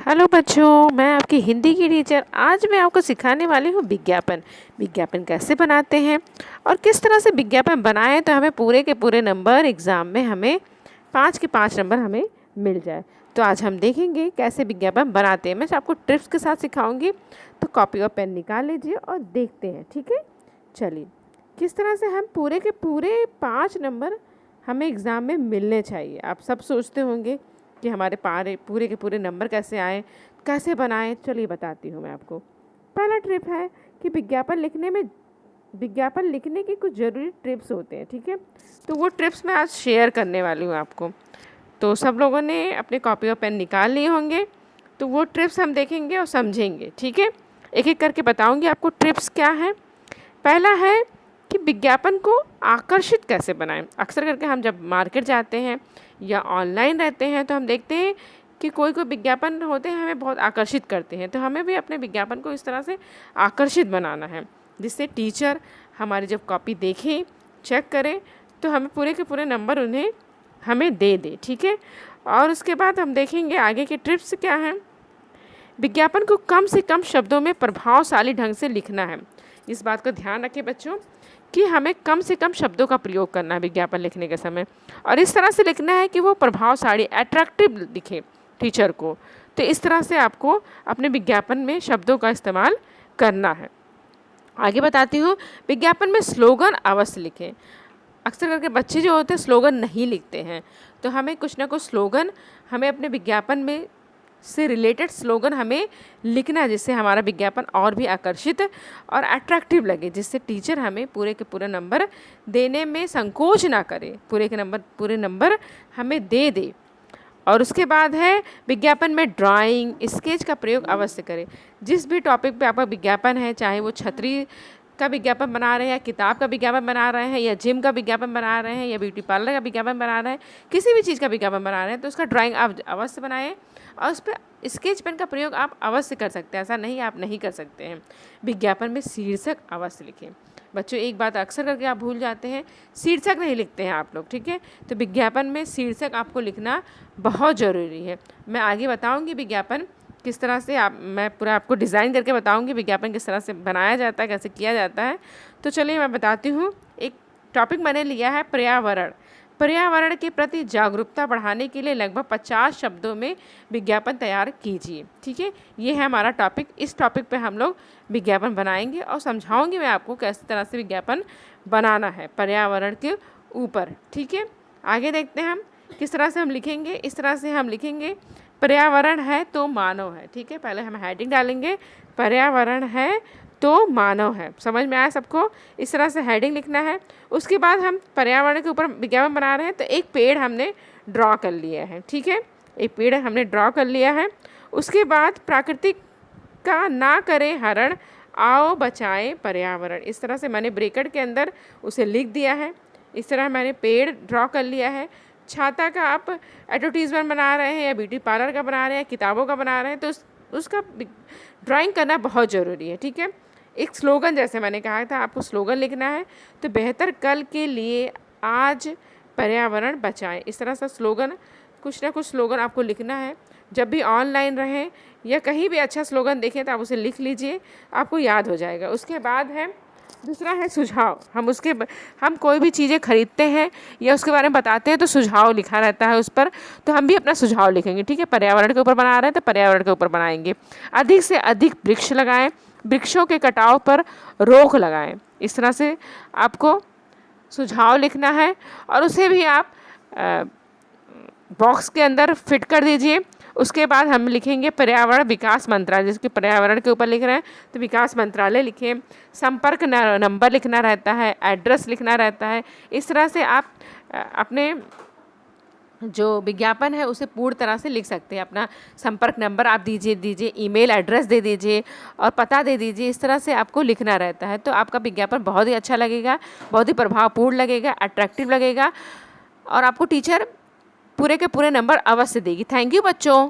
Hello बच्चों, मैं आपकी हिंदी की टीचर। आज मैं आपको सिखाने वाली हूँ विज्ञापन। विज्ञापन कैसे बनाते हैं और किस तरह से विज्ञापन बनाएं तो हमें पूरे के पूरे नंबर एग्ज़ाम में हमें 5 के 5 नंबर हमें मिल जाए। तो आज हम देखेंगे कैसे विज्ञापन बनाते हैं। मैं आपको ट्रिप्स के साथ सिखाऊंगी, तो कॉपी और पेन निकाल लीजिए और देखते हैं। ठीक है, चलिए किस तरह से हम पूरे के पूरे 5 नंबर हमें एग्ज़ाम में मिलने चाहिए। आप सब सोचते होंगे कि हमारे पूरे के पूरे नंबर कैसे आए, कैसे बनाएं। चलिए बताती हूँ मैं आपको। पहला ट्रिप है कि विज्ञापन लिखने के कुछ ज़रूरी ट्रिप्स होते हैं। ठीक है, तो वो ट्रिप्स मैं आज शेयर करने वाली हूँ आपको। तो सब लोगों ने अपने कॉपी और पेन निकाल लिए होंगे, तो वो ट्रिप्स हम देखेंगे और समझेंगे। ठीक है, एक एक करके बताऊँगी आपको ट्रिप्स क्या है। पहला है कि विज्ञापन को आकर्षित कैसे बनाएं। अक्सर करके हम जब मार्केट जाते हैं या ऑनलाइन रहते हैं तो हम देखते हैं कि कोई विज्ञापन होते हैं हमें बहुत आकर्षित करते हैं। तो हमें भी अपने विज्ञापन को इस तरह से आकर्षित बनाना है जिससे टीचर हमारी जब कॉपी देखें, चेक करें, तो हमें पूरे के पूरे नंबर उन्हें हमें दे दे। ठीक है, और उसके बाद हम देखेंगे आगे के ट्रिप्स क्या हैं। विज्ञापन को कम से कम शब्दों में प्रभावशाली ढंग से लिखना है। इस बात को ध्यान रखें बच्चों कि हमें कम से कम शब्दों का प्रयोग करना है विज्ञापन लिखने के समय, और इस तरह से लिखना है कि वो प्रभावशाली, अट्रैक्टिव दिखे टीचर को। तो इस तरह से आपको अपने विज्ञापन में शब्दों का इस्तेमाल करना है। आगे बताती हूँ, विज्ञापन में स्लोगन अवश्य लिखें। अक्सर करके बच्चे जो होते हैं स्लोगन नहीं लिखते हैं, तो हमें कुछ ना कुछ स्लोगन हमें अपने विज्ञापन में से रिलेटेड स्लोगन हमें लिखना है, जिससे हमारा विज्ञापन और भी आकर्षित और अट्रैक्टिव लगे, जिससे टीचर हमें पूरे के पूरे नंबर देने में संकोच ना करे, पूरे नंबर हमें दे दे। और उसके बाद है विज्ञापन में ड्राइंग, स्केच का प्रयोग अवश्य करें। जिस भी टॉपिक पे आपका विज्ञापन है, चाहे वो छतरी का विज्ञापन बना रहे हैं या किताब का विज्ञापन बना रहे हैं या जिम का विज्ञापन बना रहे हैं या ब्यूटी पार्लर का विज्ञापन बना रहे हैं, किसी भी चीज़ का विज्ञापन बना रहे हैं, तो उसका ड्राइंग आप अवश्य बनाएं और उस पर स्केच पेन का प्रयोग आप अवश्य कर सकते हैं। ऐसा नहीं आप नहीं कर सकते हैं। विज्ञापन में शीर्षक अवश्य लिखें। बच्चों, एक बात अक्सर करके आप भूल जाते हैं, शीर्षक नहीं लिखते हैं आप लोग। ठीक है, तो विज्ञापन में शीर्षक आपको लिखना बहुत ज़रूरी है। मैं आगे बताऊँगी विज्ञापन किस तरह से मैं पूरा आपको डिज़ाइन करके बताऊंगी विज्ञापन किस तरह से बनाया जाता है, कैसे किया जाता है। तो चलिए मैं बताती हूँ। एक टॉपिक मैंने लिया है पर्यावरण। पर्यावरण के प्रति जागरूकता बढ़ाने के लिए लगभग 50 शब्दों में विज्ञापन तैयार कीजिए। ठीक है, ये है हमारा टॉपिक। इस टॉपिक पे हम लोग विज्ञापन बनाएंगे और समझाऊंगी मैं आपको किस तरह से विज्ञापन बनाना है पर्यावरण के ऊपर। ठीक है, आगे देखते हैं हम किस तरह से हम लिखेंगे। इस तरह से हम लिखेंगे, पर्यावरण है तो मानव है। ठीक है, पहले हम हेडिंग डालेंगे, पर्यावरण है तो मानव है। समझ में आया सबको? इस तरह से हेडिंग लिखना है। उसके बाद हम पर्यावरण के ऊपर विज्ञापन बना रहे हैं, तो एक पेड़ हमने ड्रॉ कर लिया है। ठीक है, एक पेड़ हमने ड्रॉ कर लिया है। उसके बाद प्राकृतिक का ना करें हरण, आओ बचाएं पर्यावरण। इस तरह से मैंने ब्रैकेट के अंदर उसे लिख दिया है। इस तरह मैंने पेड़ ड्रॉ कर लिया है। छाता का आप एडवर्टीज़मेंट बना रहे हैं या ब्यूटी पार्लर का बना रहे हैं, किताबों का बना रहे हैं, तो उसका ड्राइंग करना बहुत ज़रूरी है। ठीक है, एक स्लोगन, जैसे मैंने कहा था आपको स्लोगन लिखना है, तो बेहतर कल के लिए आज पर्यावरण बचाएं। इस तरह से स्लोगन, कुछ ना कुछ स्लोगन आपको लिखना है। जब भी ऑनलाइन रहें या कहीं भी अच्छा स्लोगन देखें तो आप उसे लिख लीजिए, आपको याद हो जाएगा। उसके बाद है दूसरा है सुझाव। हम कोई भी चीज़ें खरीदते हैं या उसके बारे में बताते हैं तो सुझाव लिखा रहता है उस पर, तो हम भी अपना सुझाव लिखेंगे। ठीक है, पर्यावरण के ऊपर बना रहे हैं तो पर्यावरण के ऊपर बनाएंगे। अधिक से अधिक वृक्ष लगाएं, वृक्षों के कटाव पर रोक लगाएं। इस तरह से आपको सुझाव लिखना है और उसे भी आप बॉक्स के अंदर फिट कर दीजिए। उसके बाद हम लिखेंगे पर्यावरण विकास मंत्रालय। जिसके पर्यावरण के ऊपर लिख रहे हैं तो विकास मंत्रालय लिखें। संपर्क नंबर लिखना रहता है, एड्रेस लिखना रहता है। इस तरह से आप अपने जो विज्ञापन है उसे पूर्ण तरह से लिख सकते हैं। अपना संपर्क नंबर आप दीजिए, ईमेल एड्रेस दे दीजिए और पता दे दीजिए। इस तरह से आपको लिखना रहता है, तो आपका विज्ञापन बहुत ही अच्छा लगेगा, बहुत ही प्रभावपूर्ण लगेगा, अट्रैक्टिव लगेगा और आपको टीचर पूरे के पूरे नंबर अवश्य देगी। थैंक यू बच्चों।